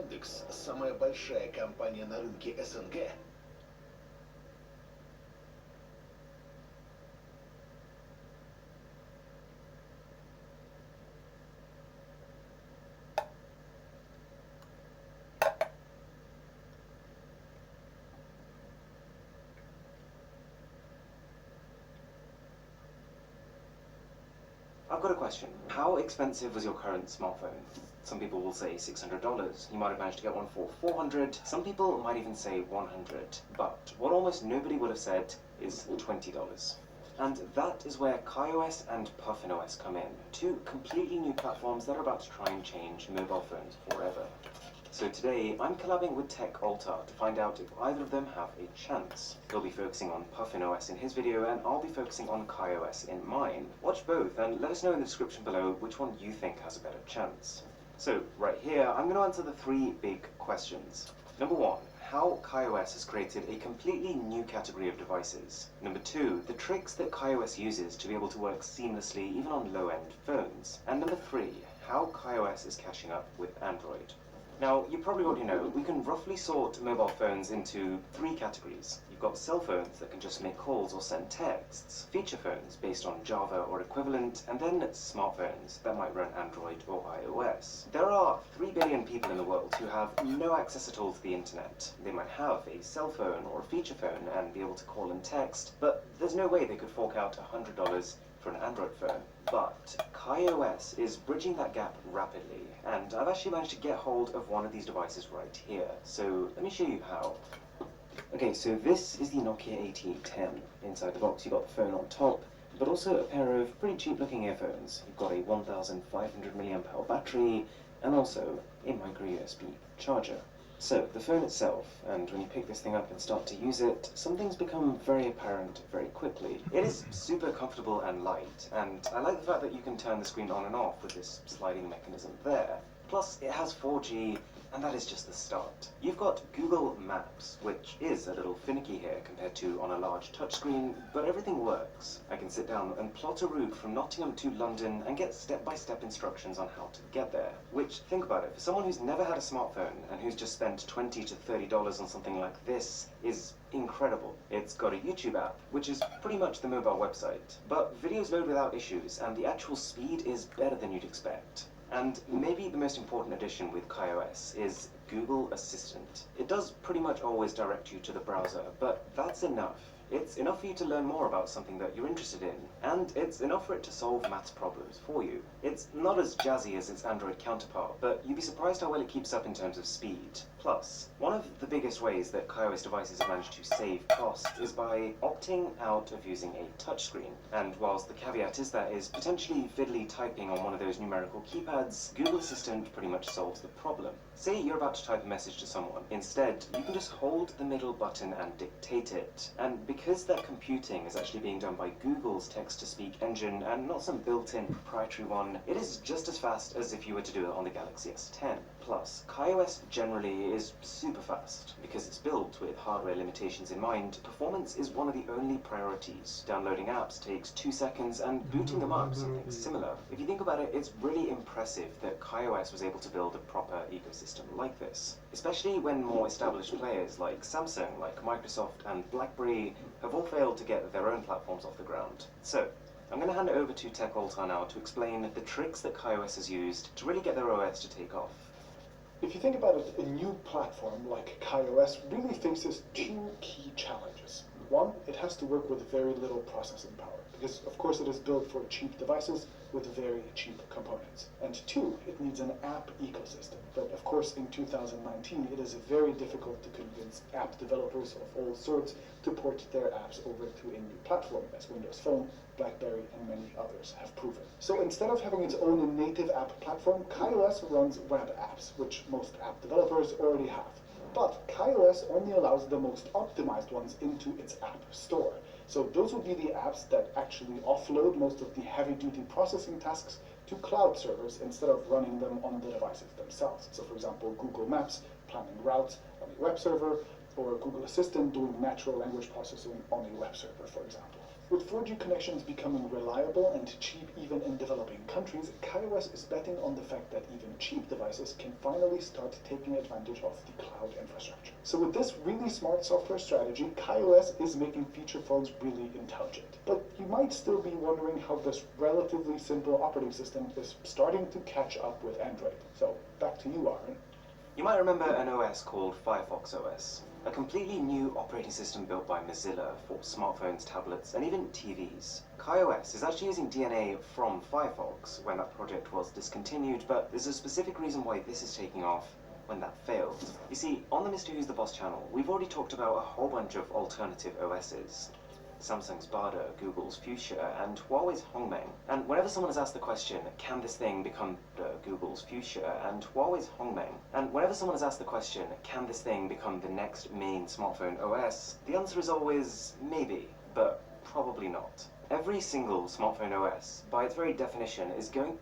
Yandex, самая большая компания на рынке СНГ, I've got a question. How expensive was your current smartphone? Some people will say $600. You might have managed to get one for $400. Some people might even say $100. But what almost nobody would have said is $20. And that is where KaiOS and PuffinOS come in. Two completely new platforms that are about to try and change mobile phones forever. So today, I'm collabing with Tech Altar to find out if either of them have a chance. He'll be focusing on PuffinOS in his video, and I'll be focusing on KaiOS in mine. Watch both, and let us know in the description below which one you think has a better chance. So, right here, I'm going to answer the three big questions. Number one, how KaiOS has created a completely new category of devices. Number two, the tricks that KaiOS uses to be able to work seamlessly even on low-end phones. And number three, how KaiOS is catching up with Android. Now, you probably already know, we can roughly sort mobile phones into three categories. You've got cell phones that can just make calls or send texts, feature phones based on Java or equivalent, and then smartphones that might run Android or iOS. There are 3 billion people in the world who have no access at all to the internet. They might have a cell phone or a feature phone and be able to call and text, but there's no way they could fork out $100 for an Android phone. But KaiOS is bridging that gap rapidly, and I've actually managed to get hold of one of these devices right here. So let me show you how. Okay, so this is the Nokia 1810. Inside the box you've got the phone on top, but also a pair of pretty cheap looking earphones. You've got a 1500 mAh battery, and also a micro USB charger. So, the phone itself, and when you pick this thing up and start to use it, some things become very apparent very quickly. It is super comfortable and light, and I like the fact that you can turn the screen on and off with this sliding mechanism there. Plus, it has 4G, and that is just the start. You've got Google Maps, which is a little finicky here compared to on a large touchscreen, but everything works. I can sit down and plot a route from Nottingham to London and get step-by-step instructions on how to get there. Which, think about it, for someone who's never had a smartphone and who's just spent $20 to $30 on something like this, is incredible. It's got a YouTube app, which is pretty much the mobile website, but videos load without issues, and the actual speed is better than you'd expect. And maybe the most important addition with KaiOS is Google Assistant. It does pretty much always direct you to the browser, but that's enough. It's enough for you to learn more about something that you're interested in, and it's enough for it to solve maths problems for you. It's not as jazzy as its Android counterpart, but you'd be surprised how well it keeps up in terms of speed. Plus, one of the biggest ways that KaiOS devices have managed to save costs is by opting out of using a touchscreen. And whilst the caveat is that is potentially fiddly typing on one of those numerical keypads, Google Assistant pretty much solves the problem. Say you're about to type a message to someone. Instead, you can just hold the middle button and dictate it. And because that computing is actually being done by Google's text-to-speak engine and not some built-in proprietary one, it is just as fast as if you were to do it on the Galaxy S10. Plus, KaiOS generally is super fast. Because it's built with hardware limitations in mind, performance is one of the only priorities. Downloading apps takes 2 seconds and booting them up something similar. If you think about it, it's really impressive that KaiOS was able to build a proper ecosystem like this. Especially when more established players like Samsung, like Microsoft and BlackBerry have all failed to get their own platforms off the ground. So, I'm going to hand it over to Tech Altar now to explain the tricks that KaiOS has used to really get their OS to take off. If you think about it, a new platform like KaiOS really faces two key challenges. One, it has to work with very little processing power, because of course it is built for cheap devices with very cheap components. And two, it needs an app ecosystem. But of course in 2019 it is very difficult to convince app developers of all sorts to port their apps over to a new platform, as Windows Phone, BlackBerry, and many others have proven. So instead of having its own native app platform, KaiOS runs web apps, which most app developers already have. But KaiOS only allows the most optimized ones into its app store. So those would be the apps that actually offload most of the heavy-duty processing tasks to cloud servers instead of running them on the devices themselves. So for example, Google Maps, planning routes on a web server, or Google Assistant doing natural language processing on a web server, for example. With 4G connections becoming reliable and cheap even in developing countries, KaiOS is betting on the fact that even cheap devices can finally start taking advantage of the cloud infrastructure. So with this really smart software strategy, KaiOS is making feature phones really intelligent. But you might still be wondering how this relatively simple operating system is starting to catch up with Android. So back to you, Aaron. You might remember an OS called Firefox OS, a completely new operating system built by Mozilla for smartphones, tablets, and even TVs. KaiOS is actually using DNA from Firefox when that project was discontinued, but there's a specific reason why this is taking off when that failed. You see, on the Mr. Who's the Boss channel, we've already talked about a whole bunch of alternative OSs. Samsung's Bada, Google's Fuchsia, and Huawei's Hongmeng. And whenever someone has asked the question, can this thing become Google's Fuchsia and Huawei's Hongmeng? And whenever someone has asked the question, can this thing become the next main smartphone OS? The answer is always maybe, but probably not. Every single smartphone OS, by its very definition, is going...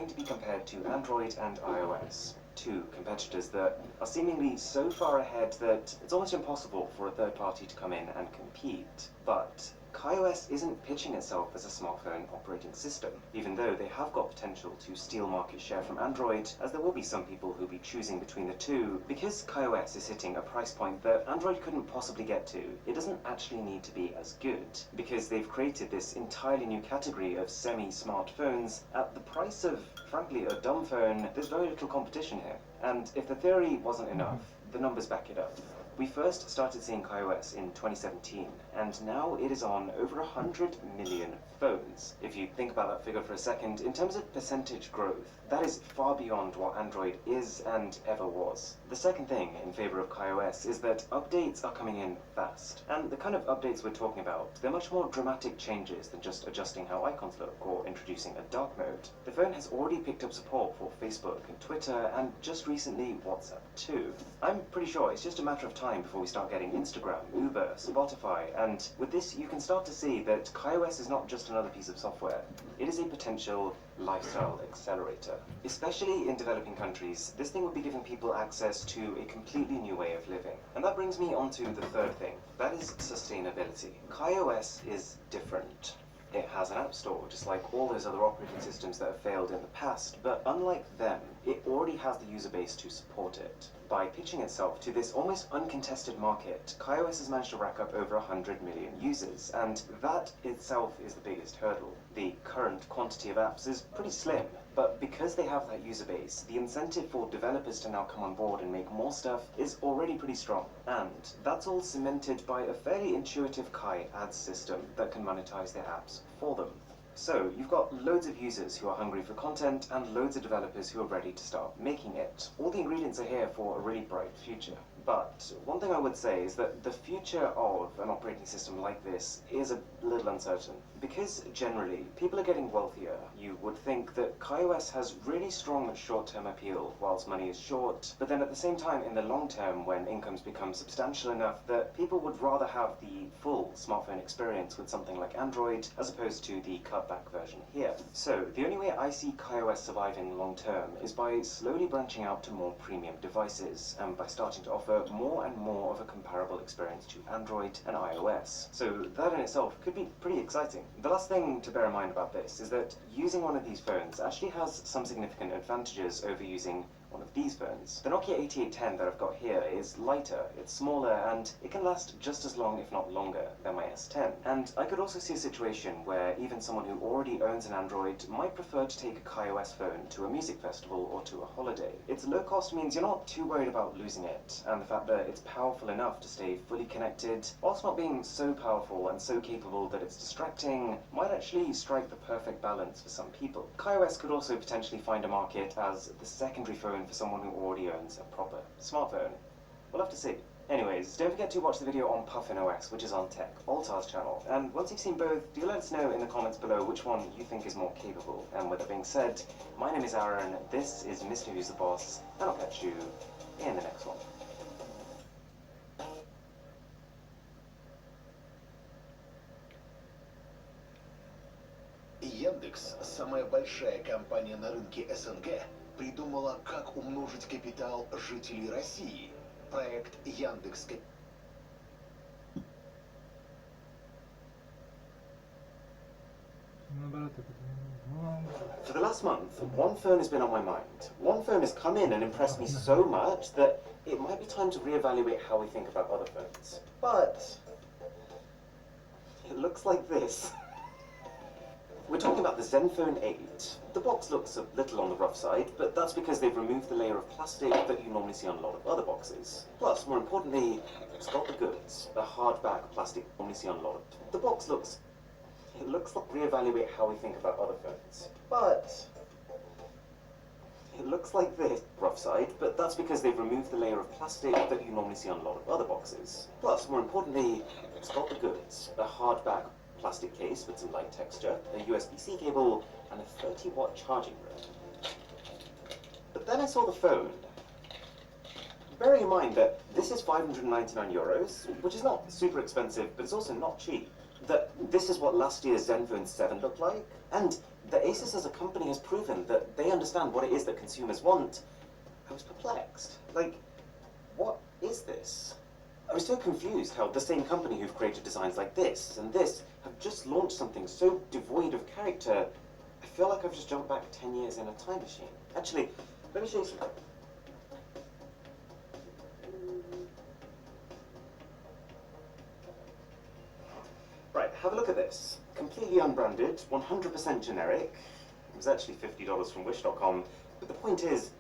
to be compared to Android and iOS, two competitors that are seemingly so far ahead that it's almost impossible for a third party to come in and compete. But KaiOS isn't pitching itself as a smartphone operating system, even though they have got potential to steal market share from Android, as there will be some people who'll be choosing between the two. Because KaiOS is hitting a price point that Android couldn't possibly get to, it doesn't actually need to be as good, because they've created this entirely new category of semi-smartphones at the price of, frankly, a dumb phone. There's very little competition here. And if the theory wasn't enough, the numbers back it up. We first started seeing KaiOS in 2017, and now it is on over 100 million phones. If you think about that figure for a second, in terms of percentage growth, that is far beyond what Android is and ever was. The second thing in favor of KaiOS is that updates are coming in fast. And the kind of updates we're talking about, they're much more dramatic changes than just adjusting how icons look or introducing a dark mode. The phone has already picked up support for Facebook and Twitter, and just recently WhatsApp too. I'm pretty sure it's just a matter of time before we start getting Instagram, Uber, Spotify, and with this you can start to see that KaiOS is not just another piece of software. It is a potential lifestyle accelerator. Especially in developing countries, this thing would be giving people access to a completely new way of living. And that brings me on to the third thing. That is sustainability. KaiOS is different. It has an app store, just like all those other operating systems that have failed in the past, but unlike them, it already has the user base to support it. By pitching itself to this almost uncontested market, KaiOS has managed to rack up over 100 million users, and that itself is the biggest hurdle. The current quantity of apps is pretty slim, but because they have that user base, the incentive for developers to now come on board and make more stuff is already pretty strong. And that's all cemented by a fairly intuitive Kai ads system that can monetize their apps for them. So you've got loads of users who are hungry for content and loads of developers who are ready to start making it. All the ingredients are here for a really bright future. But one thing I would say is that the future of an operating system like this is a little uncertain. Because generally, people are getting wealthier, you would think that KaiOS has really strong short-term appeal whilst money is short, but then at the same time, in the long term, when incomes become substantial enough, that people would rather have the full smartphone experience with something like Android, as opposed to the cutback version here. So the only way I see KaiOS surviving long term is by slowly branching out to more premium devices, and by starting to offer more and more of a comparable experience to Android and iOS. So that in itself could be pretty exciting. The last thing to bear in mind about this is that using one of these phones actually has some significant advantages over using one of these phones. The Nokia 8810 that I've got here is lighter, it's smaller, and it can last just as long, if not longer, than my S10. And I could also see a situation where even someone who already owns an Android might prefer to take a KaiOS phone to a music festival or to a holiday. Its low cost means you're not too worried about losing it, and the fact that it's powerful enough to stay fully connected, whilst not being so powerful and so capable that it's distracting, might actually strike the perfect balance for some people. KaiOS could also potentially find a market as the secondary phone for someone who already owns a proper smartphone. We'll have to see. Anyways, don't forget to watch the video on Puffin OS, which is on Tech, Altar's channel. And once you've seen both, do let us know in the comments below which one you think is more capable. And with that being said, my name is Aaron, this is Mr. Who's the Boss, and I'll catch you in the next one. Яндекс, самая большая компания на рынке СНГ, придумала, как умножить капитал жителей России. Проект Яндекс. For the last month, one phone has been on my mind. One phone has come in and impressed me so much that it might be time to reevaluate how we think about other phones. But it looks like this. We're talking about the Zenfone 8. The box looks a little on the rough side, but that's because they've removed the layer of plastic that you normally see on a lot of other boxes. Plus, more importantly, it's got the goods, the hardback plastic you normally see on a lot of... The box looks... It looks like reevaluate how we think about other phones. But it looks like this, rough side, but that's because they've removed the layer of plastic that you normally see on a lot of other boxes. Plus, more importantly, it's got the goods, a hardback plastic case with some light texture, a USB-C cable, and a 30-watt charging room. But then I saw the phone. Bearing in mind that this is 599 euros, which is not super expensive, but it's also not cheap. That this is what last year's Zenfone 7 looked like, and that Asus as a company has proven that they understand what it is that consumers want. I was perplexed. Like, what is this? I was so confused how the same company who've created designs like this and this have just launched something so devoid of character. I feel like I've just jumped back 10 years in a time machine. Actually, let me show you something. Right, have a look at this. Completely unbranded, 100% generic. It was actually $50 from wish.com. But the point is,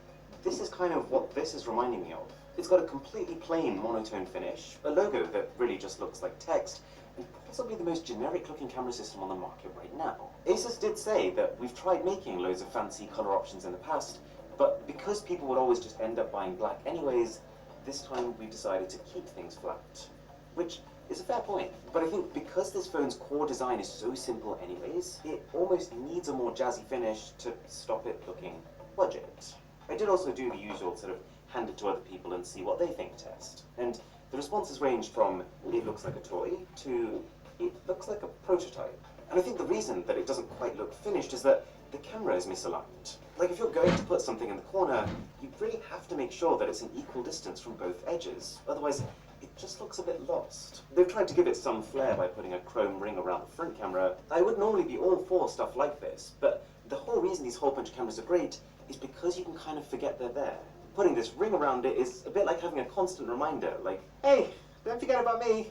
this is kind of what this is reminding me of. It's got a completely plain monotone finish, a logo that really just looks like text, and possibly the most generic looking camera system on the market right now. Asus did say that we've tried making loads of fancy color options in the past, but because people would always just end up buying black anyways, this time we decided to keep things flat. Which is a fair point, but I think because this phone's core design is so simple anyways, it almost needs a more jazzy finish to stop it looking budget. I did also do the usual sort of hand it to other people and see what they think test. And the responses range from it looks like a toy to it looks like a prototype. And I think the reason that it doesn't quite look finished is that the camera is misaligned. Like if you're going to put something in the corner, you really have to make sure that it's an equal distance from both edges. Otherwise, it just looks a bit lost. They've tried to give it some flair by putting a chrome ring around the front camera. I would normally be all for stuff like this, but the whole reason these whole bunch of cameras are great is because you can kind of forget they're there. Putting this ring around it is a bit like having a constant reminder, like, hey, don't forget about me,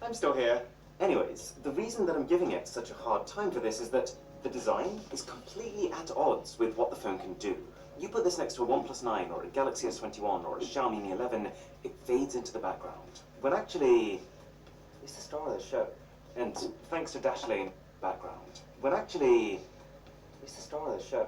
I'm still here. Anyways, the reason that I'm giving it such a hard time for this is that the design is completely at odds with what the phone can do. You put this next to a OnePlus 9 or a Galaxy S21 or a Xiaomi Mi 11, it fades into the background. When actually, it's the star of the show. And thanks to Dashlane, background. When actually, it's the star of the show.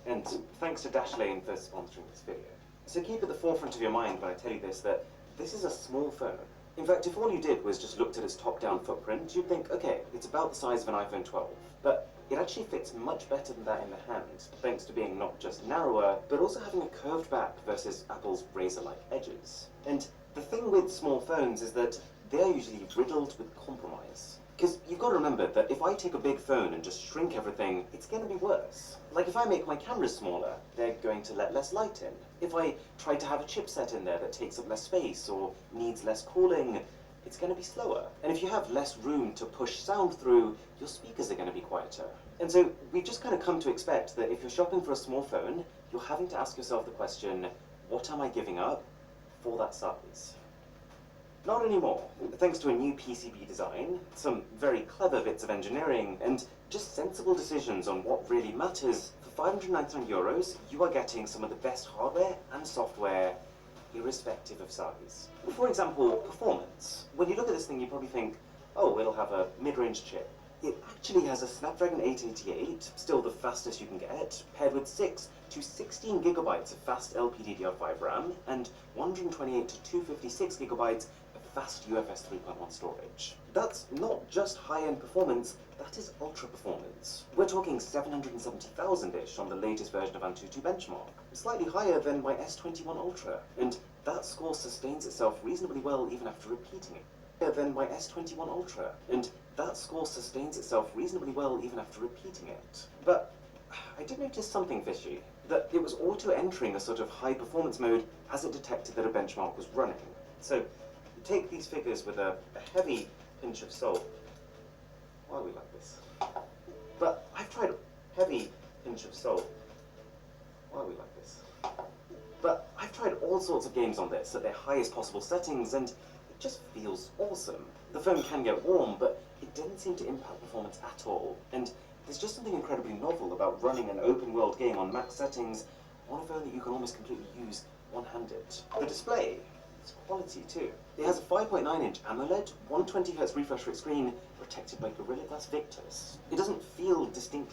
And thanks to Dashlane for sponsoring this video. So keep at the forefront of your mind when I tell you this, that this is a small phone. In fact, if all you did was just looked at its top-down footprint, you'd think, okay, it's about the size of an iPhone 12. But it actually fits much better than that in the hand, thanks to being not just narrower, but also having a curved back versus Apple's razor-like edges. And the thing with small phones is that they are usually riddled with compromise. Because you've got to remember that if I take a big phone and just shrink everything, it's going to be worse. Like if I make my cameras smaller, they're going to let less light in. If I try to have a chipset in there that takes up less space or needs less cooling, it's going to be slower. And if you have less room to push sound through, your speakers are going to be quieter. And so we've just kind of come to expect that if you're shopping for a small phone, you're having to ask yourself the question, what am I giving up for that size? Not anymore. Thanks to a new PCB design, some very clever bits of engineering, and just sensible decisions on what really matters, for €599, you are getting some of the best hardware and software, irrespective of size. For example, performance. When you look at this thing, you probably think, oh, it'll have a mid-range chip. It actually has a Snapdragon 888, still the fastest you can get, paired with 6 to 16 gigabytes of fast LPDDR5 RAM and 128 to 256 gigabytes of fast UFS 3.1 storage. That's not just high-end performance, that is ultra performance. We're talking 770,000-ish on the latest version of Antutu benchmark, slightly higher than my S21 Ultra, and that score sustains itself reasonably well even after repeating it. Than my S21 Ultra, and that score sustains itself reasonably well even after repeating it. But I did notice something fishy, that it was auto-entering a sort of high-performance mode as it detected that a benchmark was running. So, you take these figures with a heavy pinch of salt. Why are we like this? But I've tried heavy pinch of salt. Why are we like this? But I've tried all sorts of games on this at their highest possible settings, and just feels awesome. The phone can get warm, but it didn't seem to impact performance at all. And there's just something incredibly novel about running an open-world game on max settings on a phone that you can almost completely use one-handed. The display is quality too. It has a 5.9-inch AMOLED, 120Hz refresh rate screen, protected by Gorilla Glass Victus. It doesn't feel distinctly